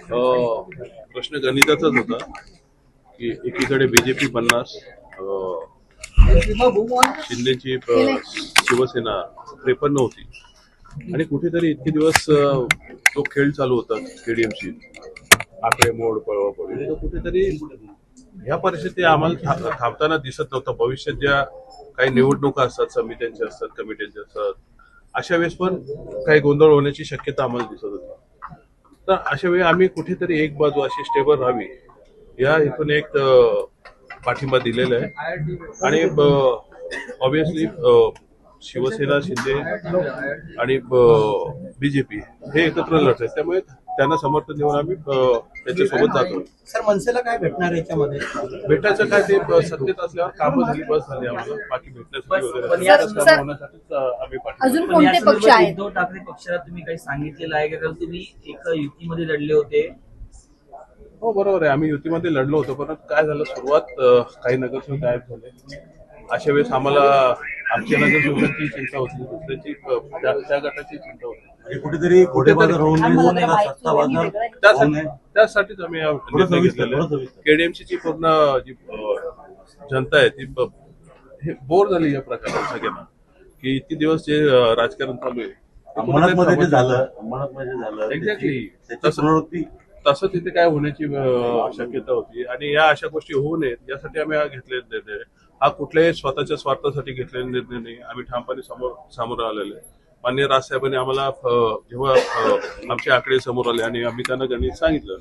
प्रश्न गणिताचाच होता की एकीकडे बीजेपी 50, शिंदेची शिवसेना 53 होती आणि कुठेतरी इतके दिवस जो खेळ चालू होता केडीएमसी आकडे मोड पळवापळी, तो कुठेतरी ह्या परिस्थिती आम्हाला थांबताना दिसत नव्हतं. भविष्यात ज्या काही निवडणुका असतात, समित्यांच्या असतात, कमिट्यांच्या असतात, अशा वेळेस पण काही गोंधळ होण्याची शक्यता आम्हाला दिसत होती. तर अशा वेळी आम्ही कुठेतरी एक बाजू अशी स्टेबल राहावी या हेतून एक पाठिंबा दिलेला आहे आणि ऑब्विसली शिवसेना, शिंदे आणि बीजेपी हे एकत्र लढत आहेत, त्यामुळे त्यांना समर्थन देऊन आम्ही त्याच्यासोबत जातो. सर, मनसेला काय भेटणार याच्यामध्ये? भेटायचं काय, ते सत्तेत असल्यावर कामं झाली, बस झाली. आम्हाला बाकी भेटण्यासाठी वगैरे होण्यासाठीच आम्ही अजून कोणते पक्ष आहेत? उद्धव ठाकरे पक्षाला तुम्ही काही सांगितलेलं आहे का? तुम्ही एका युतीमध्ये लढले होते. हो बरोबर आहे, आम्ही युतीमध्ये लढलो होतो, परंतु काय झालं, सुरुवात काही नगरसेवक गायब झाले. अशा वेळेस आम्हाला आमच्या नगरसेवकांची चिंता होती, दुसऱ्याची त्या गटाची चिंता होती. कुठेतरी त्यासाठीच आम्ही निर्णय घेतलेला. केडीएमसीची पूर्ण जी जनता आहे ती हे बोर झाली या प्रकारात सगळ्यांना, की इतके दिवस जे राजकारण चालू आहे झालं एक्झॅक्टली तसं तिथे काय होण्याची शक्यता होती आणि या अशा गोष्टी होऊ नयेत यासाठी आम्ही हा घेतलेला निर्णय. हा कुठल्याही स्वतःच्या स्वार्थासाठी घेतलेला निर्णय नाही. आम्ही ठामपणे सामोरं आलेलो आहे. माननीय राजसाहेबांनी आम्हाला जेव्हा आमचे आकडे समोर आले आणि आम्ही त्यांना गणित सांगितलं,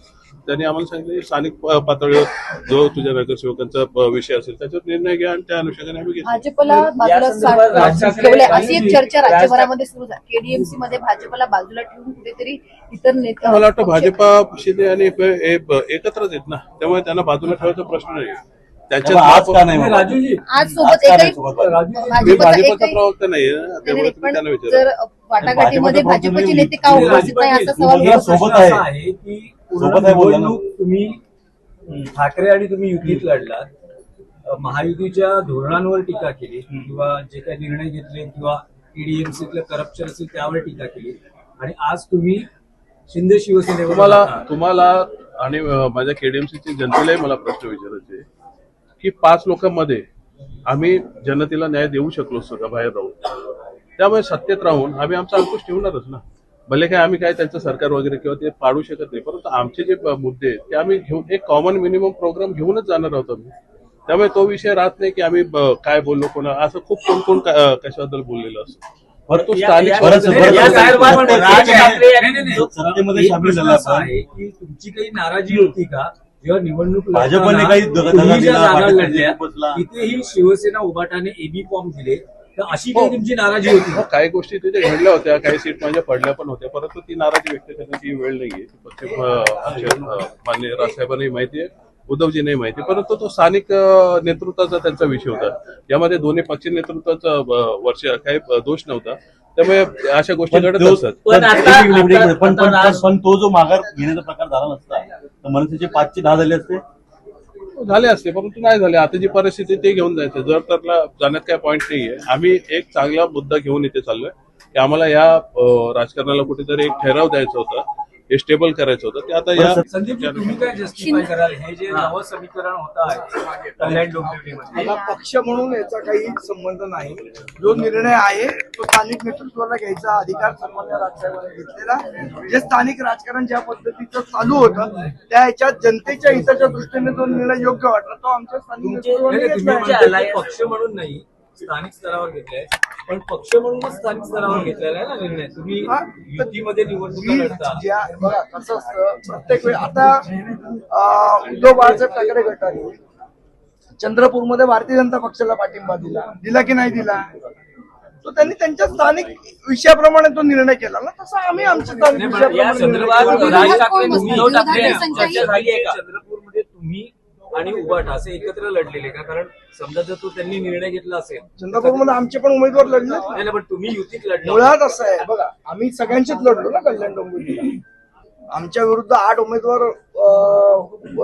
त्यांनी आम्हाला सांगितलं स्थानिक पातळीवर जो तुझ्या नगरसेवकांचा विषय असेल त्याच्यावर निर्णय घ्या आणि त्या अनुषंगाने आम्ही घेतला. भाजपला बाजूला ठेवले अशी एक चर्चा राज्यभरामध्ये सुरू झाली. केडीएमसी मध्ये भाजपला बाजूला ठेवून कुठेतरी इतर नेते, मला वाटतं भाजपा, शिंदे आणि एकत्रच आहेत ना, त्यामुळे त्यांना बाजूला ठेवायचा प्रश्न नाही. राजूजी आज सोबत एकही भाजपचा प्रवक्ता नाही, त्यामुळे तुम्ही त्यांना विचारा. जर वाटाघाटीमध्ये भाजपचे नेते का उपस्थित नाही असा सवाल सोबत आहे की निवडणूक तुम्ही ठाकरे आणि तुम्ही युतीत लढलात, महायुतीच्या धोरणांवर टीका केली किंवा जे काही निर्णय घेतले किंवा ईडीएमसीतलं करप्शन असेल त्यावर टीका केली आणि आज तुम्ही शिंदे शिवसेनेवर तुम्हाला आणि माझ्या केडीएमसीच्या जनतेलाही मला प्रश्न विचारायचे की 5 लोकांमध्ये आम्ही जनतेला न्याय देऊ शकलो असतो का बाहेर राहून? त्यामुळे सत्तेत राहून आम्ही आमचा अंकुश ठेवणारच ना. भले काय आम्ही काय त्यांचं सरकार वगैरे किंवा ते पाडू शकत नाही, परंतु आमचे जे मुद्दे आहेत ते आम्ही घेऊन एक कॉमन मिनिमम प्रोग्राम घेऊनच जाणार आहोत आम्ही. त्यामुळे तो विषय राहत नाही की आम्ही काय बोललो कोणा, असं खूप कोण कोण कशाबद्दल बोललेलं असतं. परंतु स्थानिक तुमची काही नाराजी होती का जेव्हा निवडणूक भाजपने काही लढल्या तिथेही शिवसेना उभाटाने एबी फॉर्म दिले, तर अशी काही तुमची नाराजी होती? काही गोष्टी तिथे घडल्या होत्या, काही सीट माझ्या पडल्या पण होत्या, परंतु ती नाराजी व्यक्त करण्याची वेळ नाहीये. माननीय राजसाहेबांनाही माहिती आहे, उद्धवजींनाही माहिती, परंतु तो स्थानिक नेतृत्वाचा त्यांचा विषय होता. यामध्ये दोन्ही पक्ष नेतृत्वाचा वर्ष काही दोष नव्हता, त्यामुळे अशा गोष्टी घडत असतात. पण तो जो माघार घेण्याचा प्रकार झाला नसता तर मनसेचे 5 चे 10 झाले असते, झाले असते, परंतु नाही झाले. आता जी परिस्थिती ते घेऊन जायचं, जर त्याला जाण्यात काय पॉईंट नाहीये. आम्ही एक चांगला मुद्दा घेऊन इथे चाललोय की आम्हाला या राजकारणाला कुठेतरी एक ठराव द्यायचा होता, हे स्टेबल करायचं होतं. ते आता या संदीप, तुम्ही काय जस्टिफाय कराल हे जे नवं समीकरण होत आहे कल्याण डोंबिवलीमध्ये? मला पक्ष म्हणून याचा काही संबंध नाही. जो निर्णय आहे तो स्थानिक नेतृत्वाला घ्यायचा अधिकार सर्वांना राजकारणाने घेतलेला. जे स्थानिक राजकारण ज्या पद्धतीचं चालू होतं त्या ह्याच्यात जनतेच्या हिताच्या दृष्टीने जो निर्णय योग्य वाटला तो आमच्या स्थानिक नेतृत्वाने घेतला. पक्ष म्हणून नाही, स्थानिक स्तरावर घेतलाय, पण पक्ष म्हणूनच स्थानिक स्तरावर घेतलेला आहे ना निर्णय. तुम्ही युतीमध्ये निवडणूक लढता. बघा कसं असतं, प्रत्येक वेळी आता उद्धव बाळासाहेब ठाकरे गटाने चंद्रपूरमध्ये भारतीय जनता पक्षाला पाठिंबा दिला की नाही दिला? तो त्यांनी त्यांच्या स्थानिक विषयाप्रमाणे तो निर्णय केला ना, तसा आम्ही आमच्या स्थानिक चंद्रपूरमध्ये तुम्ही आणि उभाट असे एकत्र लढलेले का? कारण समजा जर तो त्यांनी निर्णय घेतला असेल, चंद्रपूरमध्ये आमचे पण उमेदवार लढले नाही, पण तुम्ही युतीत लढले. मुळात असं आहे बघा, आम्ही सगळ्यांचेच लढलो ना कल्याण डोंबिवलीला. आमच्या विरुद्ध 8 उमेदवार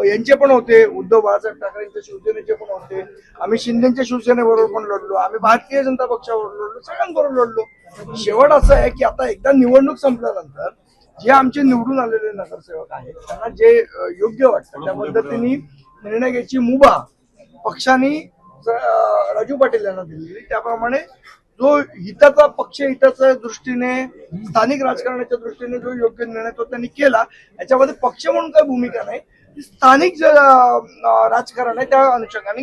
यांचे पण होते, उद्धव बाळासाहेब ठाकरेंच्या शिवसेनेचे पण होते. आम्ही शिंदेच्या शिवसेनेबरोबर पण लढलो, आम्ही भारतीय जनता पक्षाबरोबर लढलो, सगळ्यांबरोबर लढलो. शेवट असं आहे की आता एकदा निवडणूक संपल्यानंतर जे आमचे निवडून आलेले नगरसेवक आहेत त्यांना जे योग्य वाटतं त्या पद्धतीने निर्णय घ्यायची मुभा पक्षाने राजू पाटील यांना दिलेली, त्याप्रमाणे जो हिताचा पक्ष हिताच्या दृष्टीने स्थानिक राजकारणाच्या दृष्टीने जो योग्य निर्णय तो त्यांनी केला. याच्यामध्ये पक्ष म्हणून काही भूमिका नाही, स्थानिक जे राजकारण आहे त्या अनुषंगाने घेतलं.